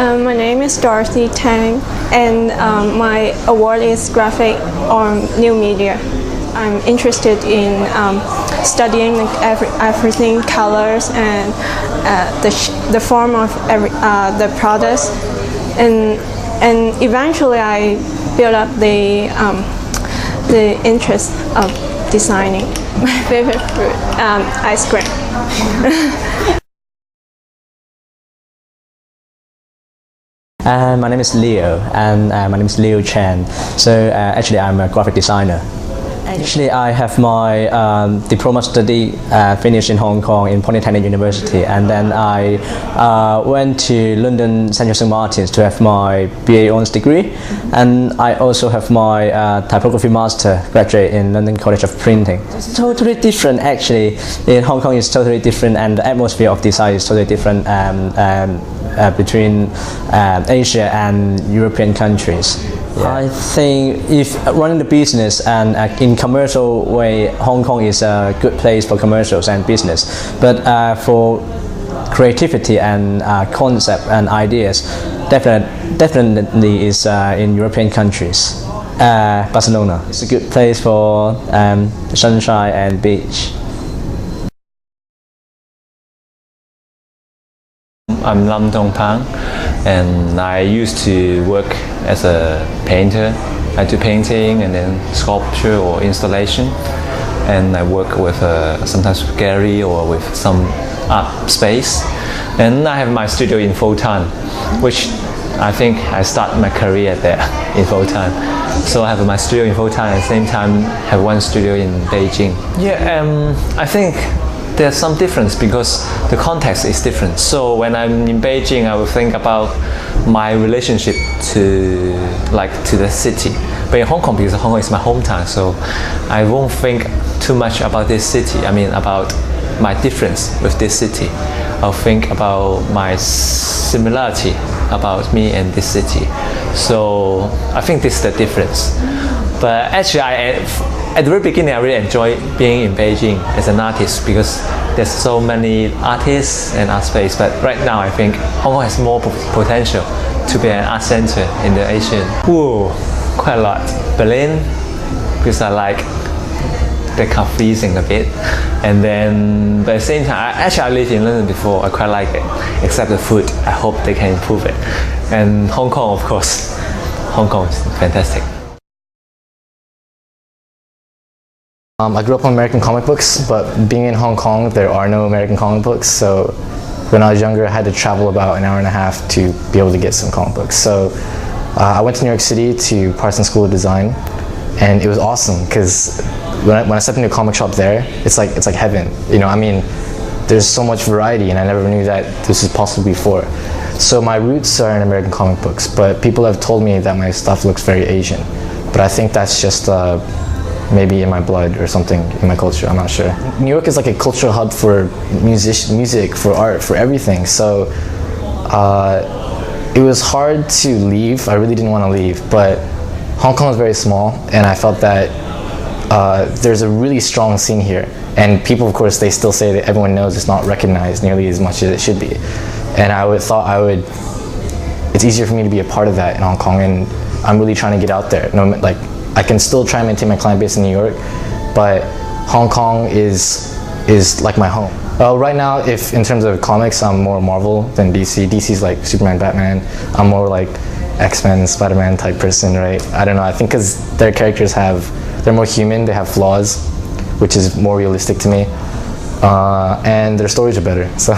My name is Dorothy Tang, and my award is Graphic on New Media. I'm interested in studying everything, colors, and the form of the products, and eventually I built up the interest of designing. My favorite fruit, ice cream. My name is Leo, and my name is Leo Chen. So actually, I'm a graphic designer. Actually, I have my diploma study finished in Hong Kong in Polytechnic University, and then I went to London Central St Martin's to have my BA Honours degree, and I also have my typography master graduate in London College of Printing. It's totally different actually. In Hong Kong, it's totally different, and the atmosphere of design is totally different between Asia and European countries. Yeah. I think if running the business and in commercial way, Hong Kong is a good place for commercials and business. But for creativity and concept and ideas, definitely is in European countries. Barcelona is a good place for sunshine and beach. I'm Lam Dong Pang, and I used to work as a painter. I do painting and then sculpture or installation, and I work with sometimes with gallery or with some art space. And I have my studio in Foshan, which I think I start my career there in Foshan. So I have my studio in Foshan, at the same time have one studio in Beijing. Yeah, I think there's some difference because the context is different. So when I'm in Beijing, I will think about my relationship to the city. But in Hong Kong, because Hong Kong is my hometown, so I won't think too much about this city. I mean about my difference with this city. I'll think about my similarity about me and this city. So I think this is the difference. But actually, at the very beginning, I really enjoy being in Beijing as an artist because there's so many artists and art space. But right now, I think Hong Kong has more potential to be an art center in the Asian. Ooh, quite a lot. Berlin, because I like the car freezing a bit. And then, but at the same time, I lived in London before. I quite like it, except the food. I hope they can improve it. And Hong Kong, of course. Hong Kong is fantastic. I grew up on American comic books, but being in Hong Kong, there are no American comic books. So when I was younger, I had to travel about an hour and a half to be able to get some comic books. So I went to New York City to Parsons School of Design, and it was awesome because when I stepped into a comic shop there, it's like heaven. You know, I mean, there's so much variety, and I never knew that this was possible before. So my roots are in American comic books, but people have told me that my stuff looks very Asian. But I think that's just maybe in my blood or something in my culture, I'm not sure. New York is like a cultural hub for music, for art, for everything. So it was hard to leave. I really didn't want to leave, but Hong Kong is very small, and I felt that there's a really strong scene here. And people, of course, they still say that everyone knows it's not recognized nearly as much as it should be. And it's easier for me to be a part of that in Hong Kong, and I'm really trying to get out there. I can still try and maintain my client base in New York, but Hong Kong is like my home. Right now, if in terms of comics, I'm more Marvel than DC. DC's like Superman, Batman. I'm more like X-Men, Spider-Man type person, right? I don't know, I think because their characters they're more human, they have flaws, which is more realistic to me. And their stories are better, so.